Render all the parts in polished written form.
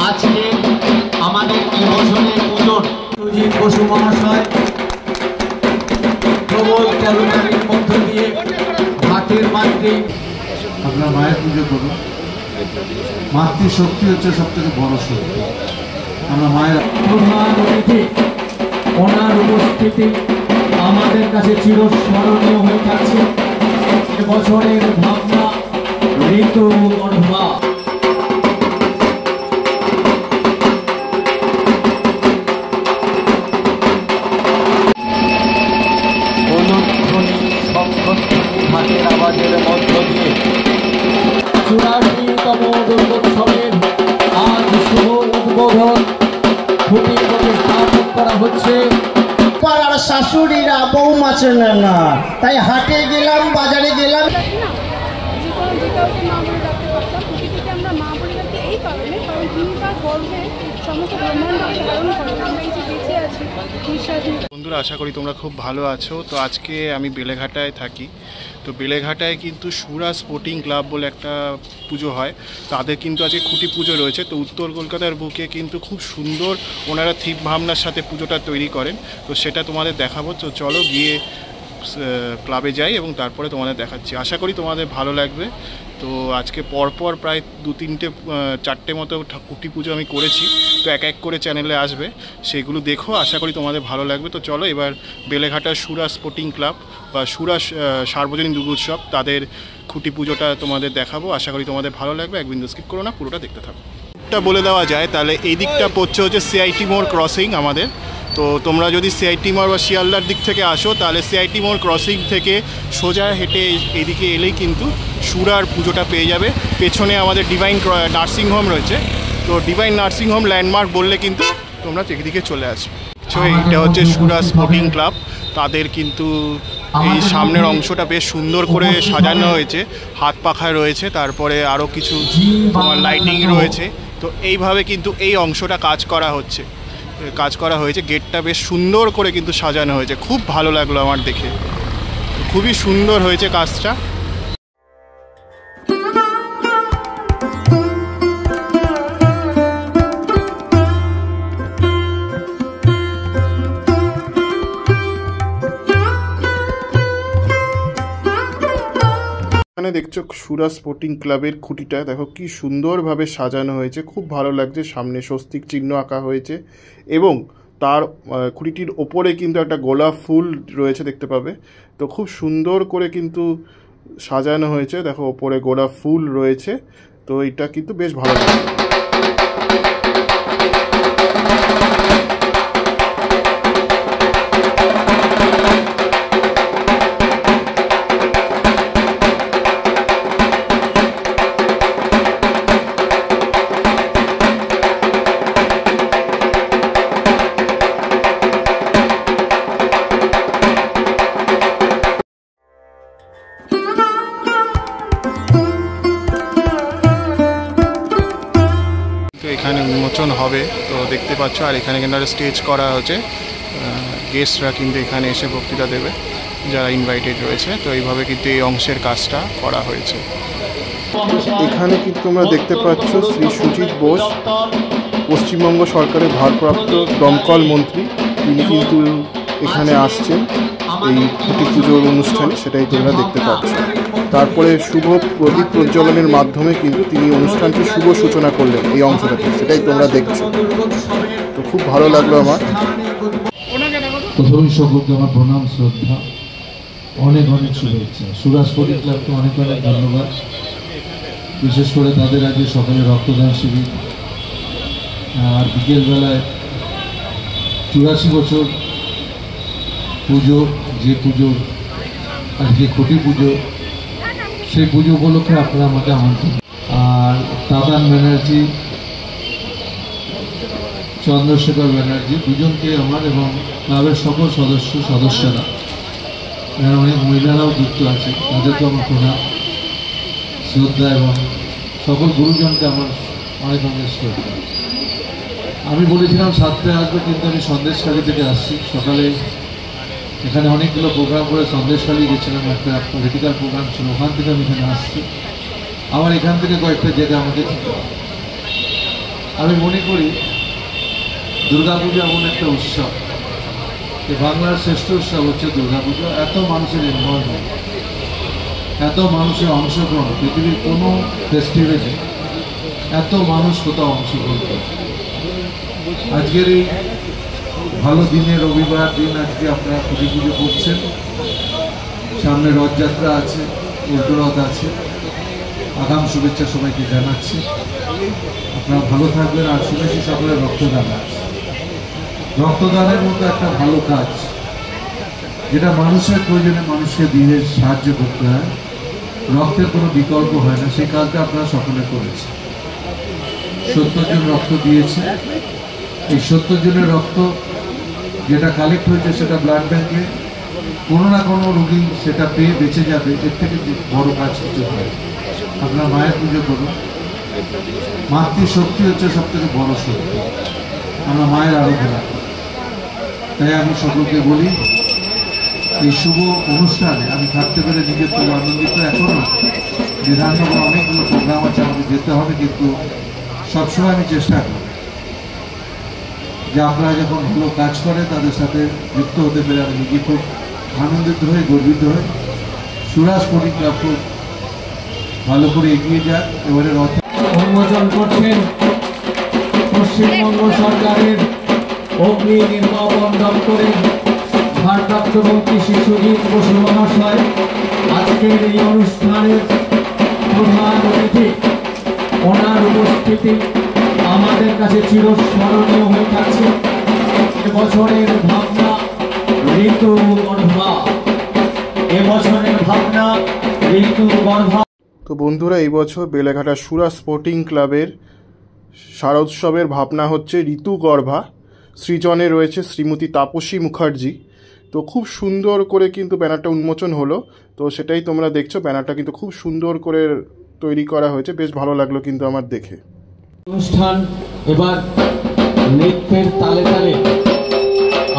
আজকে আমাদের এবছরের পুজোর সুজিত বসু মহাশয় প্রবল ক্যালোরির মধ্য দিয়ে হাতের মাতৃ আপনার মায়ের পুজো করুন। মাতৃশক্তি হচ্ছে সব থেকে বড় শক্তি। আমরা মায়ের প্রধান অতিথি ওনার উপস্থিতি আমাদের কাছে চিরস্মরণীয় হয়ে থাকছে। এবছরের ভাবনা ঋতু অনুভব হাতের আওয়াজের মধ্য দিয়ে 84তম দুর্গোৎসবের আজ শুভ উদ্বোধন খুঁটি প্রতিস্থাপন করা হচ্ছে। পাড়ার শাশুড়িরা বৌমা চেনে না, তাই হাটে গেলাম, বাজারে গেলাম। বন্ধুরা, আশা করি তোমরা খুব ভালো আছো। তো আজকে আমি বেলেঘাটায় থাকি। তো বেলেঘাটায় কিন্তু সুরা স্পোর্টিং ক্লাব বলে একটা পুজো হয়, তাদের কিন্তু আজকে খুঁটি পুজো রয়েছে। তো উত্তর কলকাতার বুকে কিন্তু খুব সুন্দর ওনারা থিম ভাবনার সাথে পুজোটা তৈরি করেন। তো সেটা তোমাদের দেখাবো। তো চলো গিয়ে ক্লাবে যাই এবং তারপরে তোমাদের দেখাচ্ছি। আশা করি তোমাদের ভালো লাগবে। তো আজকে পরপর প্রায় 2-3-4টে মতো খুঁটি পুজো আমি করেছি। তো এক এক করে চ্যানেলে আসবে, সেগুলো দেখো। আশা করি তোমাদের ভালো লাগবে। তো চলো এবার বেলেঘাটার সুরা স্পোর্টিং ক্লাব বা সুরা সার্বজনীন দুর্গোৎসব তাদের খুঁটি পুজোটা তোমাদের দেখাবো। আশা করি তোমাদের ভালো লাগবে। এক বিন্দু স্কিপ করো না, পুরোটা দেখতে থাকো। এটা বলে দেওয়া যায় তাহলে এই দিকটা পড়ছে হচ্ছে সিআইটি মোড় ক্রসিং আমাদের। তো তোমরা যদি সিআইটি মোড় বা শিয়ালদার দিক থেকে আসো তাহলে সিআইটি মোড় ক্রসিং থেকে সোজা হেঁটে এদিকে এলেই কিন্তু সুরার পুজোটা পেয়ে যাবে। পেছনে আমাদের ডিভাইন নার্সিংহোম রয়েছে। তো ডিভাইন নার্সিংহোম ল্যান্ডমার্ক বললে কিন্তু তোমরা এদিকে চলে আসবে। তো এইটা হচ্ছে সুরা স্পোর্টিং ক্লাব। তাদের কিন্তু এই সামনের অংশটা বেশ সুন্দর করে সাজানো হয়েছে, হাত পাখা রয়েছে, তারপরে আরও কিছু তোমার লাইটিং রয়েছে। তো এইভাবে কিন্তু এই অংশটা কাজ করা হয়েছে। গেটটা বেশ সুন্দর করে কিন্তু সাজানো হয়েছে, খুব ভালো লাগলো আমার দেখে। খুবই সুন্দর হয়েছে কাজটা। এখানে দেখছো সুরা স্পোর্টিং ক্লাবের খুঁটিটা দেখো কি সুন্দরভাবে সাজানো হয়েছে, খুব ভালো লাগছে। সামনে স্বস্তিক চিহ্ন আঁকা হয়েছে এবং তার খুঁটিটির ওপরে কিন্তু একটা গোলাপ ফুল রয়েছে, দেখতে পাবে। তো খুব সুন্দর করে কিন্তু সাজানো হয়েছে, দেখো ওপরে গোলাপ ফুল রয়েছে। তো এটা কিন্তু বেশ ভালো লাগে। এখানে উন্মোচন হবে, তো দেখতে পাচ্ছ। আর এখানে কিন্তু একটা স্টেজ করা হচ্ছে, গেস্টরা কিন্তু এখানে এসে বক্তৃতা দেবে যারা ইনভাইটেড রয়েছে। তো এইভাবে কিন্তু এই অংশের কাজটা করা হয়েছে। এখানে কিন্তু তোমরা দেখতে পাচ্ছ শ্রী সুজিত বোস, পশ্চিমবঙ্গ সরকারের ভারপ্রাপ্ত দমকল মন্ত্রী। তিনি কিন্তু এখানে আসছেন এই খুঁটি পুজোর অনুষ্ঠানে, সেটাই তোমরা দেখতে পাচ্ছ। তারপরে শুভ প্রদীপ প্রজ্বলনের মাধ্যমে কিন্তু তিনি অনুষ্ঠানটির শুভ সূচনা করলেন এই অংশটাতে, সেটাই তোমরা দেখছো। তো খুব ভালো লাগলো আমার। প্রথমেই সকলকে আমার প্রণাম, শ্রদ্ধা, অনেক অনেক শুভেচ্ছা। সুরা স্পোর্টিং ক্লাবকে অনেক অনেক ধন্যবাদ। বিশেষ করে তাদের আজকে সকালে রক্তদান শিবির, আর বিকেলবেলায় 84 বছর পুজো, যে পুজো আজকে খুঁটি পুজো, সেই পুজো উপলক্ষে আপনারা আমাকে আমন্ত্রণ। আর দাদান ব্যানার্জি, চন্দ্রশেখর ব্যানার্জি, দুজনকে আমার এবং ক্লাবের সকল সদস্যরা, এখানে অনেক মহিলারাও যুক্ত আছে, তাদেরকে আমার প্রণাম, শ্রদ্ধা এবং সকল গুরুজনকে আমার অনেক অনেক শ্রদ্ধা। আমি বলেছিলাম 7টায় আসবে, কিন্তু আমি সন্দেশখালী থেকে আসছি। সকালে এখানে অনেকগুলো প্রোগ্রাম করে সন্দেশখালী গেছিলাম, একটা পলিটিক্যাল প্রোগ্রাম ছিল, ওখান থেকে আমি এখানে আসছি। আমার এখান থেকে কয়েকটা জায়গা আমাকে আমি মনে করি দুর্গাপূজা এমন একটা উৎসব, বাংলার শ্রেষ্ঠ উৎসব হচ্ছে দুর্গাপুজো। এত মানুষের ইনভলভমেন্ট, এত মানুষের অংশগ্রহণ, পৃথিবীর কোনো ফেস্টিভ্যালে এত মানুষ কোথাও অংশগ্রহণ করে। আজকের এই ভালো দিনে, রবিবার দিন, আজকে আপনারা খুঁটি পুজো করছেন, সামনে রথযাত্রা আছে, উল্টো রথ আছে। আগাম শুভেচ্ছা সবাইকে জানাচ্ছি। আপনারা ভালো থাকবেন। আর শুনেছি সকলের রক্তদান আছে। রক্তদানের মতো একটা ভালো কাজ, যেটা মানুষের প্রয়োজনে মানুষকে দিয়ে সাহায্য করতে হয়, রক্তের কোনো বিকল্প হয় না, সেই কাজটা আপনারা সকলে করেছেন। 70 জন রক্ত দিয়েছে। এই 70 জনের রক্ত যেটা কালেক্ট হয়েছে সেটা ব্লাড ব্যাংকে কোনো না কোনো রোগী সেটা পেয়ে বেঁচে যাবে। এর থেকে বড় কাজ কিছু হয়। আপনার মায়ের পুজো করুন। মাতৃশক্তি হচ্ছে সব থেকে বড় শক্তি। আমরা মায়ের আরাধনা করি। তাই আমি সকলকে বলি, এই শুভ অনুষ্ঠানে আমি থাকতে পেরে নিজের খুব আনন্দিত। এখনো বিধাননগর অনেকগুলো প্রোগ্রাম আছে, আমাকে যেতে হবে, কিন্তু সবসময় আমি চেষ্টা করি যে আপনারা যখন ভালো কাজ করে তাদের সাথে যুক্ত হতে পেরে আমি নিজে খুব আনন্দিত হয়ে, গর্বিত হয়ে। সুরা স্পোর্টিং ক্লাব খুব ভালো করে এগিয়ে যাক। এবারে রথ উন্মোচন করছেন পশ্চিমবঙ্গ সরকারের অগ্নি নির্বাপন দপ্তরের ভারপ্রাপ্ত মন্ত্রী শ্রী সুজিত বসু মহাশয়। আজকের এই অনুষ্ঠানের প্রধান অতিথি, ওনার উপস্থিতি আমাদের কাছে চিরস্মরণীয় হয়ে থাকছে। এবছরের ভাবনা ঋতু গর্ভা, এবছরের ভাবনা ঋতু গর্ভা। তো বন্ধুরা, এই বছর বেলেঘাটা সুরা স্পোর্টিং ক্লাবের শারদোৎসবের ভাবনা হচ্ছে ঋতু গর্ভা। সৃজনে রয়েছে শ্রীমতী তাপসী মুখার্জি। তো খুব সুন্দর করে কিন্তু ব্যানারটা উন্মোচন হলো। তো সেটাই তোমরা দেখছো, ব্যানারটা কিন্তু খুব সুন্দর করে তৈরি করা হয়েছে। বেশ ভালো লাগলো কিন্তু আমার দেখে। অনুষ্ঠান এবার নৃত্যের তালে তালে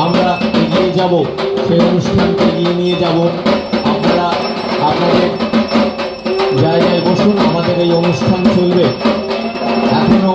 আমরা এগিয়ে যাব, সেই অনুষ্ঠানকে এগিয়ে নিয়ে যাব। আপনারা আপনাদের জায়গায় বসুন, আমাদের এই অনুষ্ঠান চলবে এখনো।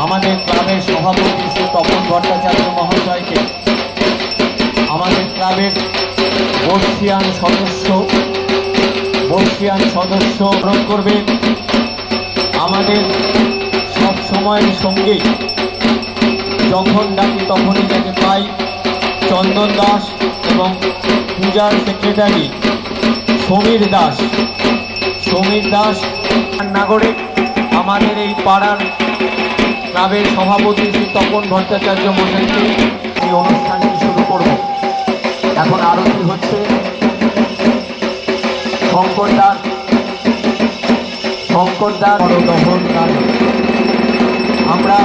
আমাদের ক্লাবের সভাপতি শ্রী তপন ভট্টাচার্য মহাশয়কে, আমাদের ক্লাবের বর্ষিয়ান সদস্য গ্রহণ করবে। আমাদের সব সময়ের সঙ্গে যখন ডাকি তখনই যাকে পাই, চন্দন দাস এবং পূজার সেক্রেটারি সমীর দাস নাগরিক। আমাদের এই পাড়ার ক্লাবের সভাপতি শ্রী তপন ভট্টাচার্য মহাশয়কে এই অনুষ্ঠানটি শুরু করব। এখন আরতি হচ্ছে শঙ্করদার দহন গান। আমরা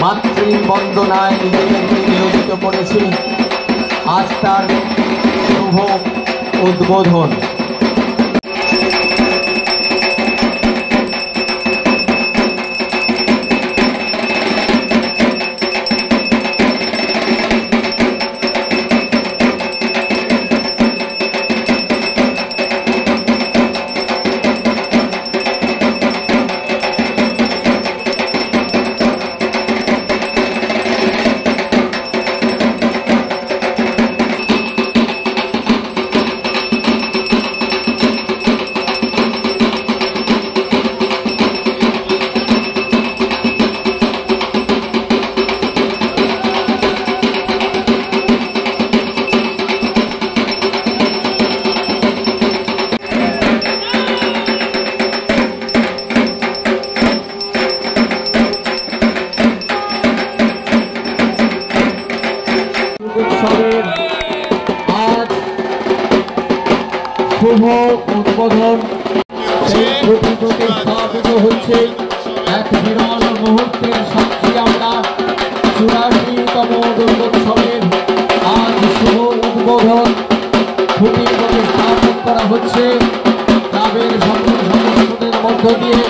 মাতৃবন্দনায় নিজেদেরকে নিয়োজিত করেছি। আজ তার শুভ উদ্বোধন। উৎসবের আজ শুভ উদ্বোধন স্থাপিত হচ্ছে। এক বিরল মুহূর্তের সাক্ষী আমরা 84তম দুর্গোৎসবের আজ শুভ উদ্বোধন খুঁটি প্রতিস্থাপন করা হচ্ছে। ক্লাবের সকল সদস্যদের মধ্য দিয়ে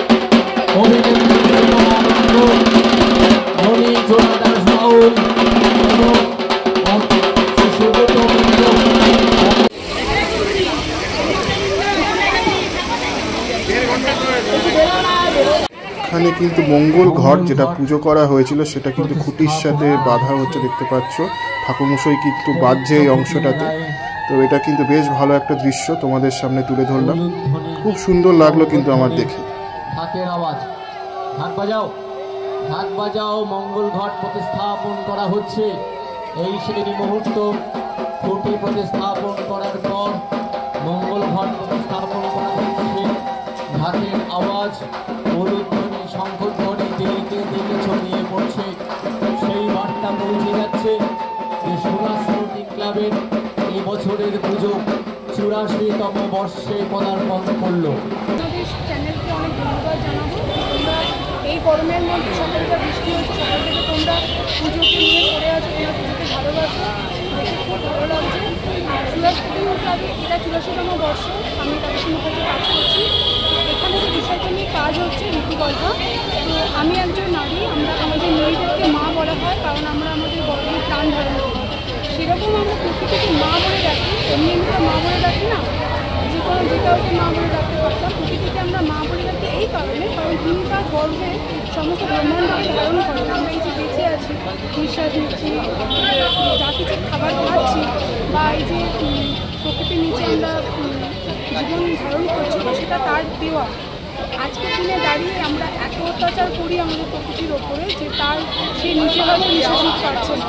এখানে কিন্তু মঙ্গল ঘট যেটা পুজো করা হয়েছিল সেটা কিন্তু খুঁটির সাথে বাঁধা হচ্ছে, দেখতে পাচ্ছ ঠাকুরমশাই কিন্তু বাজছে এই অংশটাতে। তো এটা কিন্তু বেশ ভালো একটা দৃশ্য তোমাদের সামনে তুলে ধরলাম, খুব সুন্দর লাগলো কিন্তু আমার দেখে। ঢাকের আওয়াজ, ঢাক বাজাও, ঢাক বাজাও, মঙ্গল ঘট প্রতিস্থাপন করা হচ্ছে। এই সেই মুহূর্ত, খুঁটি প্রতিস্থাপন করার পর মঙ্গল ঘট প্রতিস্থাপন করা হচ্ছে। ঢাকের আওয়াজ, উলুধ্বনি, শঙ্খধ্বনি দিকে দিকে ছড়িয়ে পড়ছে। সেই বার্তা পৌঁছে যাচ্ছে যে সুরাজ স্পোর্টিং ক্লাবের এই বছরের পুজো 84তম বর্ষে পদার্পণ করলো। আমাদের চ্যানেলকে অনেক ধন্যবাদ জানাবো। তোমরা এই গরমের মধ্যে সকালটা বৃষ্টি হচ্ছে, সকাল থেকে তোমরা পুজোকে নিয়ে পড়ে আছো, তোমরা পুজোকে ভালোবাসো, দেখে খুব ভালো লাগছে। আর সুরাজ স্পোর্টিং ক্লাবে এটা 84তম বর্ষ, আমি তাদের সঙ্গে কাজ করছি। এখানে যে বিষয়টা নিয়ে কাজ হচ্ছে রীতিকথা। তো আমি একজন নারী, আমরা আমাদের মেয়েদেরকে মা বলা হয়, কারণ আমরা আমাদের বড়দের প্রাণ ধারণ করি। সেরকম আমরা প্রকৃতিকে মা বলে ডাকি, এমনি আমরা মা বলে ডাকি না, যে কোনো যে কাউকে মা বলে ডাকতে পারতাম। প্রকৃতিকে আমরা মা বলে ডাকি এই কারণে, কারণ তিনি তার গর্ভে সমস্ত ব্রহ্মাণ্ডকে ধারণ করেন। আমরা এই যে বেঁচে আছি, নিঃশ্বাস নিচ্ছি, যা কিছু খাবার খাচ্ছি, বা এই যে প্রকৃতির নিচে আমরা জীবন ধারণ করছি, সেটা তার দেওয়া। আজকের দিনে দাঁড়িয়ে আমরা এত অত্যাচার করি আমাদের প্রকৃতির ওপরে যে সে নিজে হয়তো নিঃশ্বাস নিতে পারছে না।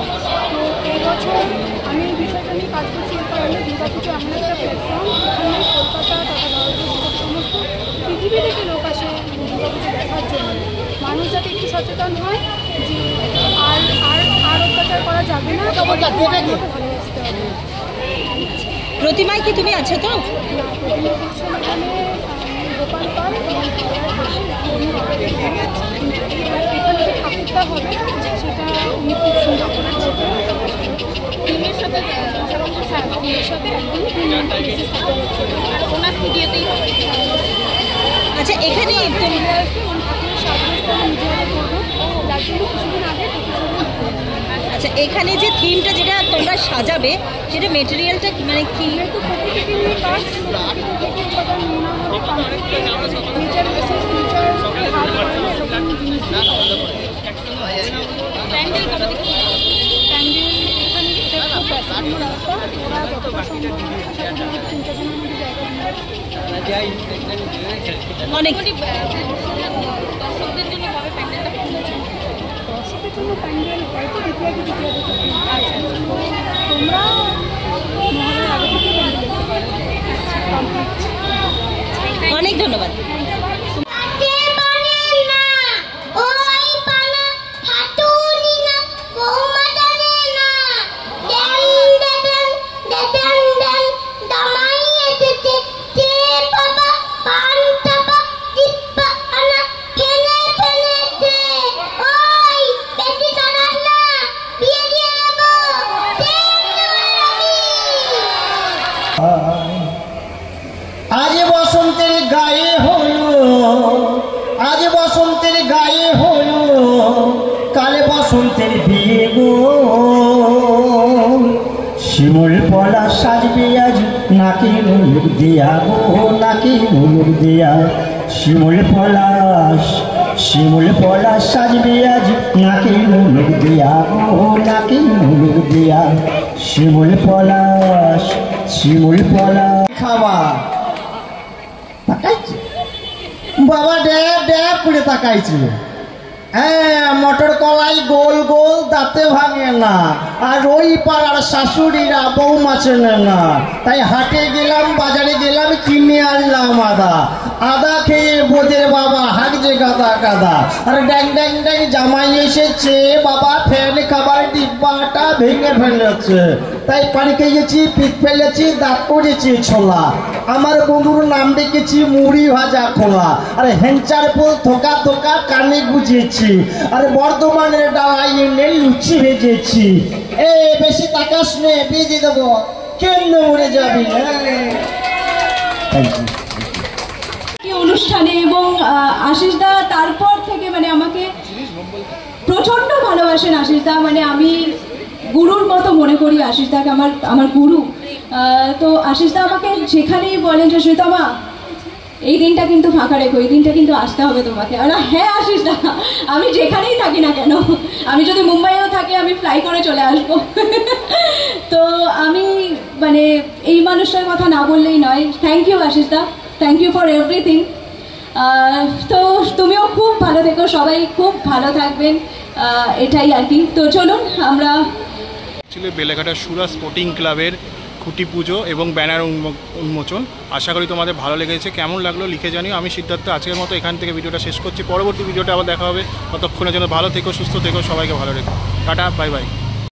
তো এই বছর আমি এই বিষয়টা নিয়ে কাজ করছি এই কারণে দুর্গাপুজো এমন একটা প্ল্যাটফর্ম, এখানে কলকাতা তথা ভারতের সমস্ত পৃথিবী থেকে লোক আসে দুর্গাপুজো দেখার জন্য। মানুষ যাতে একটু সচেতন হয় যে আর অত্যাচার করা যাবে না, ভালোবাসতে হবে। প্রতিমায় কি তুমি আছো তো? প্রতিমা করছো এখানে গোপাল পাল এবং এখানে যে ঠাকুরটা হবে সেটা উনি খুব সুন্দর করে টিমের সাথে ওনার স্টুডিওতেই হবে। আচ্ছা, এখানে ঠাকুরের সাজগোজটা নিজেরা করবো, যার জন্য কিছুদিন আগে আচ্ছা, এখানে যে থিমটা যেটা তোমরা সাজাবে সেটা মেটেরিয়ালটা মানে কি? যেহেতু প্রকৃতিকে নিয়ে কাজ, প্রকৃতি থেকে উপাদান নেওয়া হবে, নেচার বেসিস, নেচার হাত করে না এরকম জিনিস দিয়ে প্যান্ডেল এখানে এটা খুব ব্যস্ততম রাস্তা, ওরা যতটা সম্ভব আশা করি 3-4 জনের মধ্যে জায়গা অনেক দর্শকদের জন্য হবে প্যান্ডেলটা। দর্শকের জন্য প্যান্ডেল হয়তো দ্বিতীয় তোমরা মহালয়ার আগে থেকে প্যান্ডেল দেখতে পারো। অনেক ধন্যবাদ। আজ বসন্তের গায়ে হলো, আজ বসন্তের গায়ে হলো, কালে বসন্তের বিয়ে গো। শিমুল পলা সাজবে আজ নাকি মুলুক দিয়া গো, নাকি মুলুক দিয়া। শিমুল পলা সাজবে আজ নাকি মুলুক দিয়া গো, নাকি মুলুক দিয়া। শিমুল পলা খাবার তাকাইছে বাবা, ড্যাব ড্যাব করে তাকাইছে। হ্যাঁ, মটর কলাই গোল গোল, দাঁতে ভাঙে না। আর ওই পাড়ার শাশুড়িরা বউ মাছ নেয় না, তাই হাটে গেলাম, বাজারে গেলাম, কিনে আনলাম আদা। আদা খেয়ে বোধের বাবা হাগছে গাদা গাদা। আর ড্যাং ড্যাং ড্যাং জামাই এসেছে বাবা, ফ্যান খাবার ডিব্বাটা ভেঙে ফেলেছে। তাই পানি খেয়েছি, পিঠ ফেলেছি, দাঁত করেছি ছোলা। আমার বন্ধুর নাম ডেকেছি মুড়ি ভাজা খোলা। আর হেঞ্চার পোল থোকা থোকা কানে গুজেছি। আর বর্ধমানের ডালাই এনে লুচি ভেজেছি। এ বেশি তাকাস নে, বেজে দেবো, কেন উড়ে যাবি। অনুষ্ঠানে এবং আশিস দা তারপর থেকে মানে আমাকে প্রচণ্ড ভালোবাসেন আশিস দা। মানে আমি গুরুর মতো মনে করি আশিস দাকে, আমার গুরু। তো আশিস দা আমাকে যেখানেই বলেন যে শ্রীতমা এই দিনটা কিন্তু ফাঁকা রেখো, এই দিনটা কিন্তু আসতে হবে তোমাকে। আর হ্যাঁ আশিস দা, আমি যেখানেই থাকি না কেন, আমি যদি মুম্বাইয়েও থাকি আমি ফ্লাই করে চলে আসবো। তো আমি মানে এই মানুষটার কথা না বললেই নয়। Thank you Ashish da, thank you for everything. তো তুমিও খুব ভালো থেকো, সবাই খুব ভালো থাকবেন, এটাই আর কি। তো চলুন আমরা ছিল বেলেঘাটা সুরা স্পোর্টিং ক্লাবের খুঁটি পুজো এবং ব্যানার উন্মোচন। আশা করি তোমাদের ভালো লেগেছে। কেমন লাগলো লিখে জানিও। আমি সিদ্ধার্থ আজকের মতো এখান থেকে ভিডিওটা শেষ করছি। পরবর্তী ভিডিওটা আবার দেখা হবে। ততক্ষণের জন্য ভালো থেকো, সুস্থ থেকো, সবাইকে ভালো রেখো। Tata, bye bye.